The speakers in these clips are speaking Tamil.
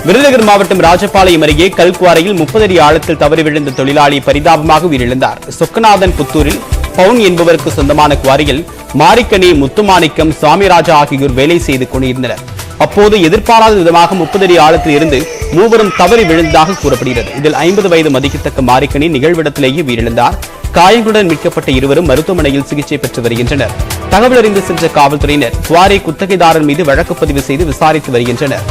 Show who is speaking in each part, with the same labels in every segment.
Speaker 1: விருதுநகர் மாவட்டம் ராஜபாளையம் அருகே கல்குவாரையில் 30 அடி ஆழத்தில் தவறி விழுந்த தொழிலாளி பரிதாபமாக உயிரிழந்தார். சொக்கநாதன் புத்தூரில் பவுன் என்பவருக்கு சொந்தமான குவாரியில் மாரிக்கனி, முத்துமாணிக்கம், சுவாமிராஜா ஆகியோர் வேலை செய்து கொண்டிருந்தனர். அப்போது எதிர்பாராத விதமாக 30 அடி ஆழத்தில் இருந்து மூவரும் தவறி விழுந்ததாக கூறப்படுகிறது. இதில் 50 வயது மதிக்கத்தக்க மாரிக்கனி நிகழ்விடத்திலேயே உயிரிழந்தார். காயங்களுடன் மீட்கப்பட்ட இருவரும் மருத்துவமனையில் சிகிச்சை பெற்று வருகின்றனர். தகவல் அறிந்து சென்ற காவல்துறையினர் குவாரி குத்தகைதாரர் மீது வழக்கு பதிவு செய்து விசாரித்து வருகின்றனர்.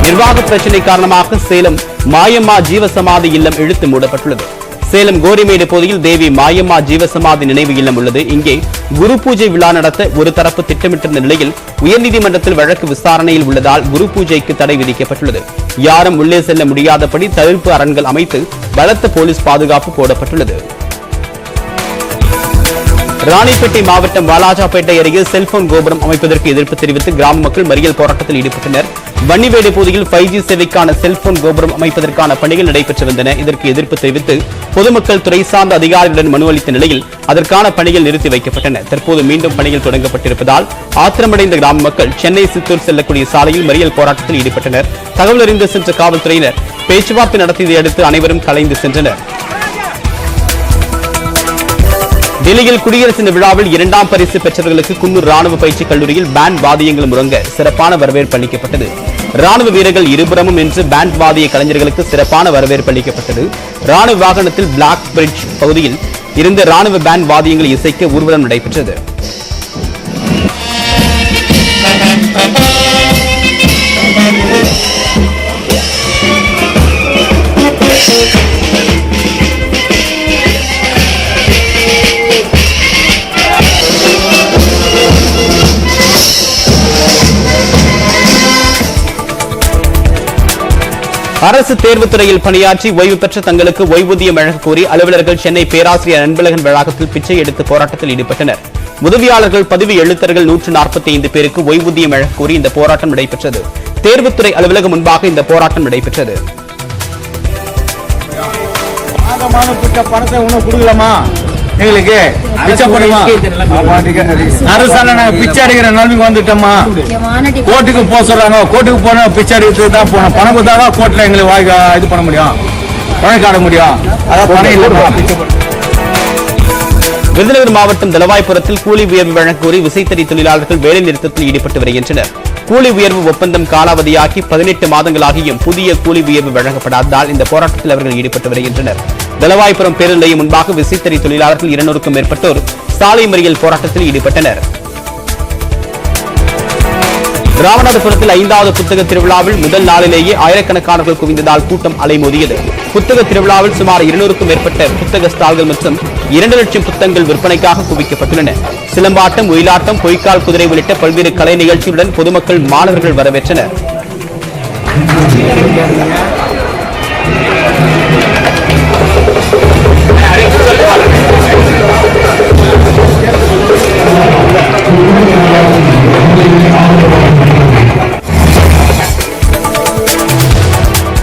Speaker 1: நிர்வாக பிரச்சினை காரணமாக சேலம் மாயம்மா ஜீவசமாதி இல்லம் இழுத்து மூடப்பட்டுள்ளது. சேலம் கோரிமேடு பகுதியில் தேவி மாயம்மா ஜீவசமாதி நினைவு இல்லம் உள்ளது. இங்கே குரு பூஜை விழா நடத்த ஒரு தரப்பு திட்டமிட்டிருந்த நிலையில் உயர்நீதிமன்றத்தில் வழக்கு விசாரணையில் உள்ளதால் குரு பூஜைக்கு தடை விதிக்கப்பட்டுள்ளது. யாரும் உள்ளே செல்ல முடியாதபடி தடுப்பு அரண்கள் அமைத்து பலத்த போலீஸ் பாதுகாப்பு போடப்பட்டுள்ளது. ராணிப்பேட்டை மாவட்டம் வாலாஜாபேட்டை அருகே செல்போன் கோபுரம் அமைப்பதற்கு எதிர்ப்பு தெரிவித்து கிராம மக்கள் மறியல் போராட்டத்தில் ஈடுபட்டனர். வன்னிவேடு பகுதியில் 5G சேவைக்கான செல்போன் கோபுரம் அமைப்பதற்கான பணிகள் நடைபெற்று வந்தன. இதற்கு எதிர்ப்பு தெரிவித்து பொதுமக்கள் துறை சார்ந்த அதிகாரிகளுடன் மனு அளித்த நிலையில் அதற்கான பணிகள் நிறுத்தி வைக்கப்பட்டன. தற்போது மீண்டும் பணிகள் தொடங்கப்பட்டிருப்பதால் ஆத்திரமடைந்த கிராம மக்கள் சென்னை சித்தூர் செல்லக்கூடிய சாலையில் மறியல் போராட்டத்தில் ஈடுபட்டனர். தகவல் அறிந்து சென்ற காவல்துறையினர் பேச்சுவார்த்தை நடத்தியதை அடுத்து அனைவரும் கலைந்து சென்றனர். டெல்லியில் குடியரசு தின விழாவில் 2ஆம் பரிசு பெற்றவர்களுக்கு குன்னூர் ராணுவ பயிற்சி கல்லூரியில் பேண்ட் வாத்தியங்கள் முழங்க சிறப்பான வரவேற்பு அளிக்கப்பட்டது. ராணுவ வீரர்கள் இருபுறமும் நின்று பேண்ட் வாதிய கலைஞர்களுக்கு சிறப்பான வரவேற்பு அளிக்கப்பட்டது. ராணுவ வாகனத்தில் பிளாக் பிரிட்ஜ் பகுதியில் இருந்த ராணுவ பேண்ட் வாதியங்களை இசைக்க ஊர்வலம் நடைபெற்றது. அரசு தேர்வுத்துறையில் பணியாற்றி ஓய்வு பெற்ற தங்களுக்கு ஓய்வூதியம் வழங்கக் கோரி அலுவலர்கள் சென்னை பேராசிரியர் அன்பழகன் வளாகத்தில் பிச்சை எடுத்து போராட்டத்தில் ஈடுபட்டனர். உதவியாளர்கள், பதிவு எழுத்தர்கள் 145 பேருக்கு ஓய்வூதியம் வழங்கக் கோரி இந்த போராட்டம் நடைபெற்றது. தேர்வுத்துறை அலுவலகம் முன்பாக இந்த போராட்டம் நடைபெற்றது.
Speaker 2: எங்களுக்கு அரசால நாங்க பிச்சை அடிக்கிற நிலைமைக்கு வந்துட்டோமா? கோர்ட்டுக்கு போக சொல்றாங்க. கோர்ட்டுக்கு போனா பிச்சை அடிக்கிறதுக்கு தான் போனோம். பணம் கொடுத்தாதான் கோர்ட்ல எங்களுக்கு இது பண்ண முடியும், பணம் காட்ட முடியும். அதான் பணம் இல்லை.
Speaker 1: விருதுநகர் மாவட்டம் தலவாய்புரத்தில் கூலி உயர்வு வழங்கக் கோரி விசைத்தறி தொழிலாளர்கள் வேலை நிறுத்தத்தில் ஈடுபட்டு வருகின்றனர். கூலி உயர்வு ஒப்பந்தம் காலாவதியாகி 18 மாதங்களாகியும் புதிய கூலி உயர்வு வழங்கப்படாததால் இந்த போராட்டத்தில் அவர்கள் ஈடுபட்டு வருகின்றனர். தலவாய்புரம் பேருந்து நிலையம் முன்பாக விசைத்தறி தொழிலாளர்கள் 200க்கும் மேற்பட்டோர் சாலை மறியல் போராட்டத்தில் ஈடுபட்டனர். ராமநாதபுரத்தில் 5வது புத்தக திருவிழாவில் முதல் நாளிலேயே ஆயிரக்கணக்கானவர்கள் குவிந்ததால் கூட்டம் அலைமோதியது. புத்தக திருவிழாவில் சுமார் 200க்கும் மேற்பட்ட புத்தக ஸ்டால்கள் மற்றும் 2 லட்சம் புத்தகங்கள் விற்பனைக்காக குவிக்கப்பட்டுள்ளன. சிலம்பாட்டம், ஒயிலாட்டம், பொய்க்கால் குதிரை உள்ளிட்ட பல்வேறு கலை நிகழ்ச்சியுடன் பொதுமக்கள், மாணவர்கள் வரவேற்றனர்.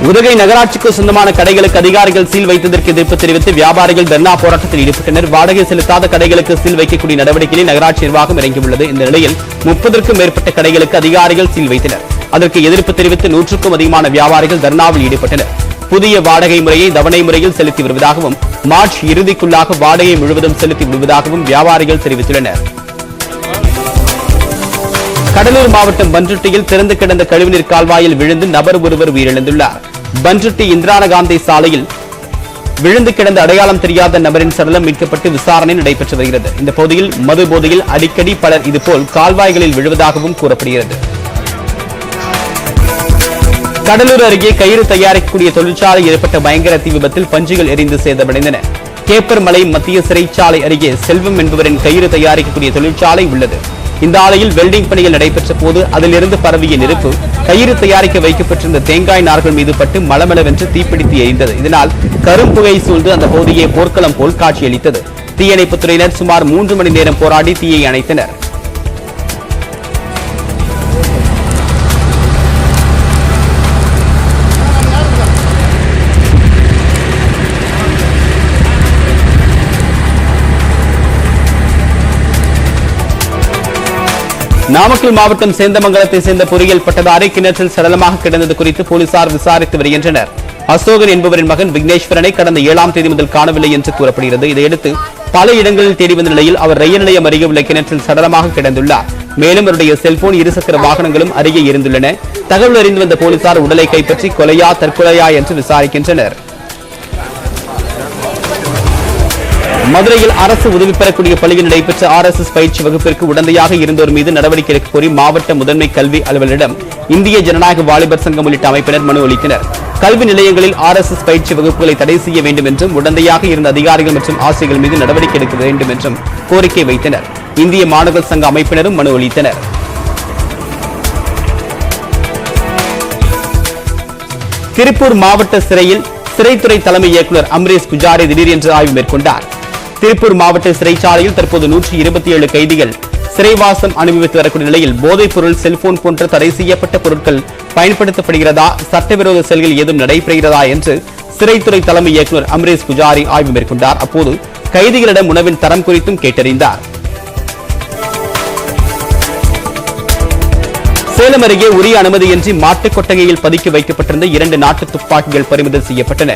Speaker 1: உதகை நகராட்சிக்கு சொந்தமான கடைகளுக்கு அதிகாரிகள் சீல் வைத்ததற்கு எதிர்ப்பு தெரிவித்து வியாபாரிகள் தர்ணா போராட்டத்தில் ஈடுபட்டனர். வாடகை செலுத்தாத கடைகளுக்கு சீல் வைக்கக்கூடிய நடவடிக்கையில் நகராட்சி நிர்வாகம் இறங்கியுள்ளது. இந்த நிலையில் 30க்கும் மேற்பட்ட கடைகளுக்கு அதிகாரிகள் சீல் வைத்தனர். அதற்கு எதிர்ப்பு தெரிவித்து 100க்கும் அதிகமான வியாபாரிகள் தர்ணாவில் ஈடுபட்டனர். புதிய வாடகை முறையை தவணை முறையில் செலுத்தி வருவதாகவும் மார்ச் இறுதிக்குள்ளாக வாடகை முழுவதும் செலுத்தி விடுவதாகவும் வியாபாரிகள் தெரிவித்துள்ளனர். கடலூர் மாவட்டம் பன்ருட்டியில் திறந்து கிடந்த கழிவுநீர் கால்வாயில் விழுந்து நபர் ஒருவர் உயிரிழந்துள்ளார். பன்ருட்டி இந்திராகாந்தி சாலையில் விழுந்து கிடந்த அடையாளம் தெரியாத நபரின் சடலம் மீட்கப்பட்டு விசாரணை நடைபெற்று வருகிறது. இந்த பகுதியில் மது போதையில் அடிக்கடி பலர் இதுபோல் கால்வாய்களில் விழுவதாகவும் கூறப்படுகிறது. கடலூர் அருகே கயிறு தயாரிக்கக்கூடிய தொழிற்சாலை ஏற்பட்ட பயங்கர தீ விபத்தில் பஞ்சுகள் எரிந்து சேதமடைந்தன. கேப்பர்மலை மத்திய சிறைச்சாலை அருகே செல்வம் என்பவரின் கயிறு தயாரிக்கக்கூடிய தொழிற்சாலை உள்ளது. இந்த ஆலையில் வெல்டிங் பணிகள் நடைபெற்ற போது அதிலிருந்து பரவிய நெருப்பு கயிறு தயாரிக்க வைக்கப்பட்டிருந்த தேங்காய் நார்கள் மீது பட்டு மளமளவென்று தீப்பிடித்து எரிந்தது. இதனால் கரும்புகை சூழ்ந்து அந்த பகுதியை போர்க்களம் போல் காட்சியளித்தது. தீயணைப்புத் துறையினர் சுமார் 3 மணி நேரம் போராடி தீயை அணைத்தனர். நாமக்கல் மாவட்டம் சேந்தமங்கலத்தை சேர்ந்த பொறியியல் பட்டதாரி கிணற்றில் சடலமாக கிடந்தது குறித்து போலீசார் விசாரித்து வருகின்றனர். அசோகன் என்பவரின் மகன் விக்னேஸ்வரனை கடந்த 7ஆம் தேதி முதல் காணவில்லை என்று கூறப்படுகிறது. இதையடுத்து பல இடங்களில் தேடி வந்த நிலையில் அவர் ரயில் நிலையம் அருகே உள்ள கிணற்றில் சடலமாக கிடந்துள்ளார். மேலும் அவருடைய செல்போன், இருசக்கர வாகனங்களும் அருகே இருந்துள்ளன. தகவல் அறிந்து வந்த போலீசார் உடலை கைப்பற்றி கொலையா தற்கொலையா என்று விசாரிக்கின்றனர். மதுரையில் அரசு உதவி பெறக்கூடிய பள்ளியில் நடைபெற்ற RSS பயிற்சி வகுப்பிற்கு உடந்தையாக இருந்தோர் மீது நடவடிக்கை எடுக்க கோரி மாவட்ட முதன்மை கல்வி அலுவலரிடம் இந்திய ஜனநாயக வாலிபர் சங்கம் உள்ளிட்ட அமைப்பினர் மனு அளித்தனர். கல்வி நிலையங்களில் RSS பயிற்சி வகுப்புகளை தடை செய்ய வேண்டும் என்றும் உடந்தையாக இருந்த அதிகாரிகள் மற்றும் ஆசிரியர்கள் மீது நடவடிக்கை எடுக்க வேண்டும் என்றும் கோரிக்கை வைத்தனர். இந்திய மாணவர் சங்க அமைப்பினரும் மனு அளித்தனர். திருப்பூர் மாவட்ட சிறையில் சிறைத்துறை தலைமை இயக்குநர் அம்ரேஷ் புஜாரி திடீரென்று ஆய்வு மேற்கொண்டார். திருப்பூர் மாவட்ட சிறைச்சாலையில் தற்போது 127 கைதிகள் சிறைவாசம் அனுபவித்து வரக்கூடிய நிலையில் போதைப் பொருள், செல்போன் போன்ற தடை செய்யப்பட்ட பொருட்கள் பயன்படுத்தப்படுகிறதா, சட்டவிரோத செயல்கள் ஏதும் நடைபெறுகிறதா என்று சிறைத்துறை தலைமை இயக்குநர் அம்ரேஷ் புஜாரி ஆய்வு மேற்கொண்டார். அப்போது கைதிகளிடம் உணவின் தரம் குறித்தும் கேட்டறிந்தார். சேலம் அருகே உரிய அனுமதியின்றி மாட்டுக் கொட்டகையில் பதுக்கி வைக்கப்பட்டிருந்த 2 நாட்டு துப்பாக்கிகள் பறிமுதல் செய்யப்பட்டன.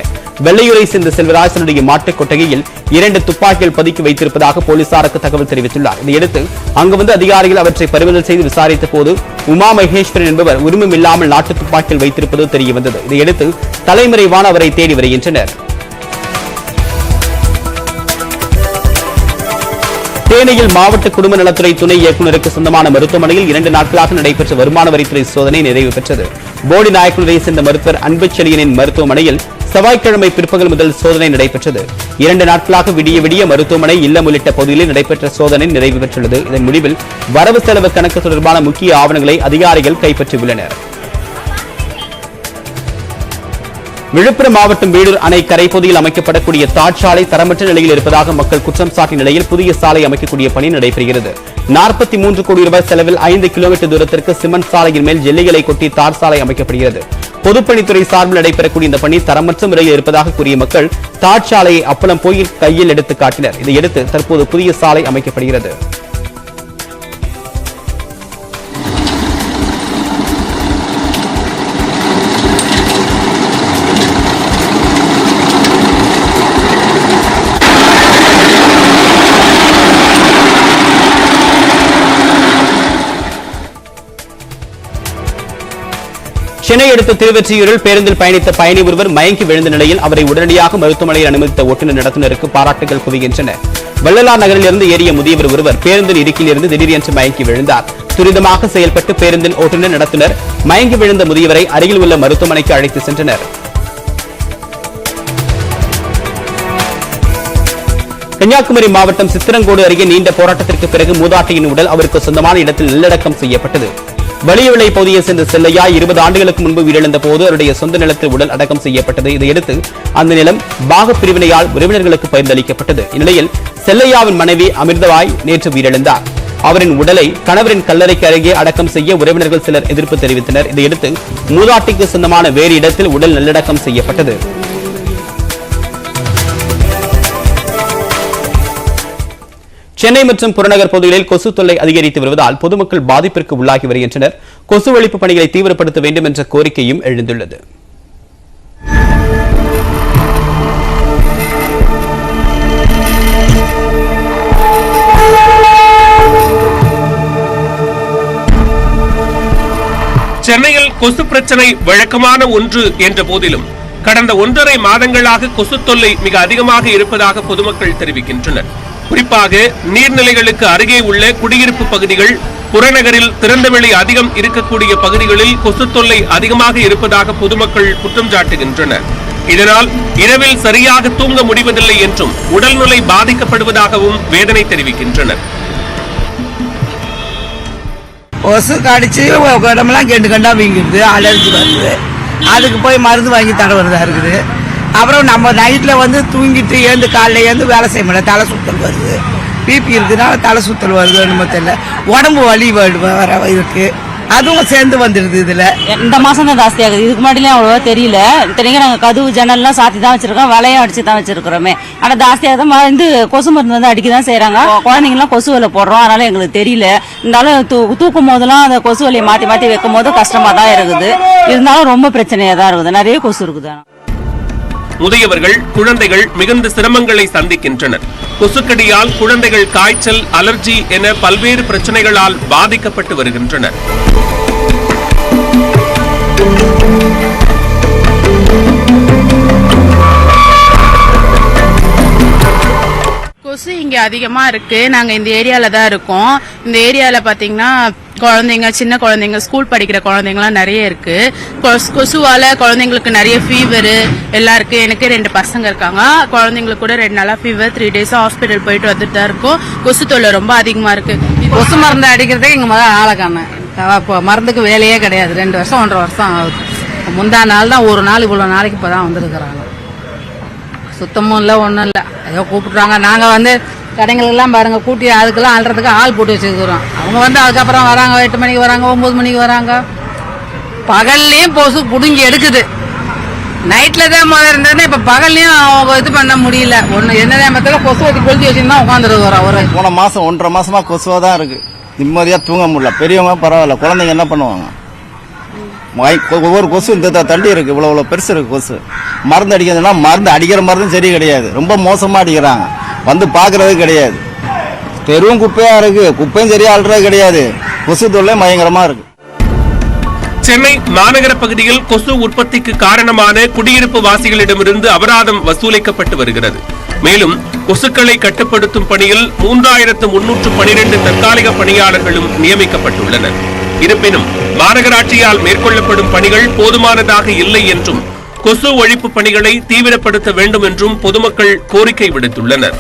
Speaker 1: வெள்ளையூரை சேர்ந்த செல்வராஜனுடைய மாட்டுக் கொட்டகையில் 2 துப்பாக்கிகள் பதுக்கி வைத்திருப்பதாக போலீசாருக்கு தகவல் தெரிவித்துள்ளார். இதையடுத்து அங்கு வந்து அதிகாரிகள் அவற்றை பறிமுதல் செய்து விசாரித்த போது உமா மகேஸ்வரன் என்பவர் உரிமம் இல்லாமல் நாட்டு துப்பாக்கிகள் வைத்திருப்பது தெரியவந்தது. இதையடுத்து தலைமறைவான அவரை தேடி வருகின்றனர். தேனியில் மாவட்ட குடும்ப நலத்துறை துணை இயக்குநருக்கு சொந்தமான மருத்துவமனையில் 2 நாட்களாக நடைபெற்ற வருமான வரித்துறை சோதனை நிறைவு பெற்றது. போடி நாயக்கனூரை சேர்ந்த மருத்துவர் அன்புச்செழியனின் மருத்துவமனையில் செவ்வாய்க்கிழமை பிற்பகல் முதல் சோதனை நடைபெற்றது. 2 நாட்களாக விடிய மருத்துவமனை, இல்லம் உள்ளிட்ட பகுதிகளில் நடைபெற்ற சோதனை நிறைவு பெற்றுள்ளது. இதன் முடிவில் வரவு செலவு கணக்கு தொடர்பான முக்கிய ஆவணங்களை அதிகாரிகள் கைப்பற்றியுள்ளனர். விழுப்புரம் மாவட்டம் வேலூர் அணை கரைப்பகுதியில் அமைக்கப்படக்கூடிய தாட்சாலை தரமற்ற நிலையில் இருப்பதாக மக்கள் குற்றம் சாட்டிய நிலையில் புதிய சாலை அமைக்கக்கூடிய பணி நடைபெறுகிறது. 43 கோடி ரூபாய் செலவில் 5 கிலோமீட்டர் தூரத்திற்கு சிமெண்ட் சாலையின் மேல் ஜெல்லிகளை கொட்டி தார் சாலை அமைக்கப்படுகிறது. பொதுப்பணித்துறை சார்பில் நடைபெறக்கூடிய இந்த பணி தரமற்ற முறையில் இருப்பதாக கூறிய மக்கள் தாட்சாலையை அப்பளம் போய் கையில் எடுத்து காட்டினர். இதையடுத்து தற்போது புதிய சாலை அமைக்கப்படுகிறது. சென்னை அடுத்த திருவெற்றியூரில் பேருந்தில் பயணித்த பயணி ஒருவர் மயங்கி விழுந்த நிலையில் அவரை உடனடியாக மருத்துவமனையில் அனுமதித்த ஓட்டுநர் நடத்துனருக்கு பாராட்டுகள் குவிகின்றன. வள்ளலார் நகரில் இருந்து ஏறிய முதியவர் ஒருவர் பேருந்தின் இடுக்கில் இருந்து திடீரென்று மயங்கி விழுந்தார். துரிதமாக செயல்பட்டு பேருந்தின் ஓட்டுநர் நடத்துனர் மயங்கி விழுந்த முதியவரை அருகில் உள்ள மருத்துவமனைக்கு அழைத்து சென்றனர். கன்னியாகுமரி மாவட்டம் சித்திரங்கோடு அருகே நீண்ட போராட்டத்திற்கு பிறகு மூதாட்டியின் உடல் அவருக்கு சொந்தமான இடத்தில் நல்லடக்கம் செய்யப்பட்டது. வலியவிளை பகுதியை சேர்ந்த செல்லையா 20 ஆண்டுகளுக்கு முன்பு உயிரிழந்த போது அவருடைய சொந்த நிலத்தில் உடல் அடக்கம் செய்யப்பட்டது. இதையடுத்து அந்த நிலம் பாக பிரிவினையால் உறவினர்களுக்கு பகிர்ந்தளிக்கப்பட்டது. இந்நிலையில் செல்லையாவின் மனைவி அமிர்தவாய் நேற்று உயிரிழந்தார். அவரின் உடலை கணவரின் கல்லறைக்கு அருகே அடக்கம் செய்ய உறவினர்கள் சிலர் எதிர்ப்பு தெரிவித்தனர். இதையடுத்து மூதாட்டிக்கு சொந்தமான வேறு இடத்தில் உடல் நல்லடக்கம் செய்யப்பட்டது. சென்னை மற்றும் புறநகர் பகுதிகளில் கொசு தொல்லை அதிகரித்து வருவதால் பொதுமக்கள் பாதிப்பிற்கு உள்ளாகி வருகின்றனர். கொசு ஒழிப்பு பணிகளை தீவிரப்படுத்த வேண்டும் என்ற கோரிக்கையும் எழுந்துள்ளது.
Speaker 3: சென்னையில் கொசு பிரச்சனை வழக்கமான ஒன்று என்ற போதிலும் கடந்த 1.5 மாதங்களாக கொசு தொல்லை மிக அதிகமாக இருப்பதாக பொதுமக்கள் தெரிவிக்கின்றனர். குறிப்பாக நீர்நிலைகளுக்கு அருகே உள்ள குடியிருப்பு பகுதிகள், புறநகரில் திறந்தவெளி அதிகம் இருக்கக்கூடிய பகுதிகளில் கொசு தொல்லை அதிகமாக இருப்பதாக பொதுமக்கள் குற்றம் சாட்டுகின்றனர். இதனால் இரவில் சரியாக தூங்க முடிவதில்லை என்றும் உடல்நிலை பாதிக்கப்படுவதாகவும் வேதனை தெரிவிக்கின்றனர்.
Speaker 4: கொசு கடிச்சு உடம்பெல்லாம் கெண்டு வீங்கிடுது, அலர்ஜி வருது. அதுக்கு போய் மருந்து வாங்கி தடவுறதா இருக்குது. அப்புறம் நம்ம நைட்டில் தூங்கிட்டு ஏந்து காலையில் ஏந்து வேலை செய்ய முடியல, தலை சுத்தல் வருது. பிபி இருக்குதுனால தலை சுத்தல் வருது, என்னமோ தெரியல. உடம்பு வலி வர இருக்கு. அதுவும் சேர்ந்து வந்துடுது இதுல.
Speaker 5: இந்த மாசம் தான் ஜாஸ்தி ஆகுது. இதுக்கு முன்னாடிலாம் அவ்வளவா தெரியல. இத்தனைக்கும் நாங்க கதவு ஜன்னல்லாம் சாத்தி தான் வச்சிருக்கோம், வலையும் அடிச்சு தான் வச்சிருக்கிறோமே. ஆனா ஜாஸ்தியாக வந்து கொசு மருந்து வந்து அடிக்க தான் செய்யறாங்க. குழந்தைங்கலாம் கொசு வலை போடுறோம், அதனால எங்களுக்கு தெரியல. இருந்தாலும் தூக்கும் போதெல்லாம் அந்த கொசு வலையை மாத்தி மாத்தி வைக்கும் போது கஷ்டமா தான் இருக்குது. இருந்தாலும் ரொம்ப பிரச்சனையா தான் இருக்குது, நிறைய கொசு இருக்குது.
Speaker 3: முதியவர்கள், குழந்தைகள் மிகுந்த சிரமங்களை சந்திக்கின்றனர். கொசுக்கடியால் குழந்தைகள் காய்ச்சல், அலர்ஜி என பல்வேறு பிரச்சனைகளால் பாதிக்கப்பட்டு வருகின்றனர்.
Speaker 6: கொசு இங்க அதிகமா இருக்கு. நாங்க இந்த ஏரியால தான் இருக்கோம். இந்த ஏரியால பாத்தீங்கன்னா குழந்தைங்க, சின்ன குழந்தைங்க, ஸ்கூல் படிக்கிற குழந்தைங்கலாம் நிறைய இருக்கு. கொசுவால குழந்தைங்களுக்கு நிறைய ஃபீவர் எல்லாம் இருக்கு. எனக்கு 2 பசங்க இருக்காங்க. குழந்தைங்களுக்கு கூட 2 நாளா ஃபீவர், 3 டேஸா ஹாஸ்பிட்டல் போயிட்டு வந்துட்டு தான் இருக்கும். கொசு தொல்லை ரொம்ப அதிகமா இருக்கு.
Speaker 5: கொசு மருந்து அடிக்கிறதுக்கு எங்க முதல்ல ஆளை காண மருந்துக்கு வேலையே கிடையாது. 2 வருஷம் 1.5 வருஷம் ஆகுது. முந்தா நாள் தான் ஒரு நாள், இவ்வளவு நாளைக்கு இப்பதான் வந்திருக்கிறாங்க. சுத்தமும் இல்லை, ஒன்றும் இல்லை. ஏதோ கூப்பிட்டுறாங்க. நாங்கள் வந்து கடைங்களுக்கெல்லாம் பாருங்க கூட்டி அதுக்கெல்லாம் ஆள்றதுக்கு ஆள் போட்டு வச்சுக்கிறோம். அவங்க வந்து அதுக்கப்புறம் வராங்க, 8 மணிக்கு வராங்க, 9 மணிக்கு வராங்க. பகல்லையும் கொசு புடுங்கி எடுக்குது. நைட்ல தான் முதல்ல இருந்ததுன்னா இப்ப பகல்லையும் அவங்க இது பண்ண முடியல. ஒண்ணு என்ன நேரத்துல கொசு வச்சு கொளுத்தி வச்சுருந்தா உட்காந்துருக்குறோம். ஒரு
Speaker 2: போன மாசம் 1.5 மாசமா கொசுவா தான் இருக்கு. நிம்மதியா தூங்க முடியல. பெரியவங்க பரவாயில்ல, குழந்தைங்க என்ன பண்ணுவாங்க? ஒவ்வொரு கொசு இந்த தள்ளி இருக்கு, இவ்வளவு பெருசு இருக்கு கொசு. மருந்து அடிக்கிறதுனா மருந்து அடிக்கிற மருந்தும் சரி கிடையாது, ரொம்ப மோசமா அடிக்கிறாங்க. வந்து பாக்குறது கிடையாது. தெருவும் குப்பையா இருக்கு, குப்பையும் சரியா அள்ளுறது கிடையாது. கொசு தொல்லை பயங்கரமா இருக்கு.
Speaker 3: சென்னை மாநகர பகுதியில் கொசு உற்பத்திக்கு காரணமான குடியிருப்பு வாசிகளிடமிருந்து அபராதம் வசூலிக்கப்பட்டு வருகிறது. மேலும் கொசுக்களை கட்டுப்படுத்தும் பணியில் 3312 தற்காலிக பணியாளர்களும் நியமிக்கப்பட்டுள்ளனர். இருப்பினும் மாநகராட்சியால் மேற்கொள்ளப்படும் பணிகள் போதுமானதாக இல்லை என்றும், கொசு ஒழிப்பு பணிகளை தீவிரப்படுத்த வேண்டும் என்றும் பொதுமக்கள் கோரிக்கை விடுத்துள்ளனர்.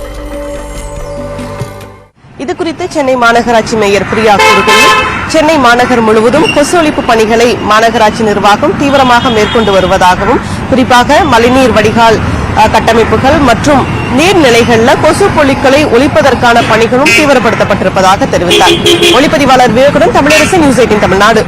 Speaker 7: இதுகுறித்து சென்னை மாநகராட்சி மேயர் பிரியா கூறுகையில், சென்னை மாநகர் முழுவதும் கொசு ஒழிப்பு பணிகளை மாநகராட்சி நிர்வாகம் தீவிரமாக மேற்கொண்டு வருவதாகவும், குறிப்பாக மழைநீர் வடிகால் கட்டமைப்புகள் மற்றும் நீர்நிலைகளில் கொசு புழுக்களை ஒழிப்பதற்கான பணிகளும் தீவிரப்படுத்தப்பட்டிருப்பதாக தெரிவித்தார். ஒளிப்பதிவாளர் விவேகுடன் தமிழரசு, நியூஸ் 18 தமிழ்நாடு.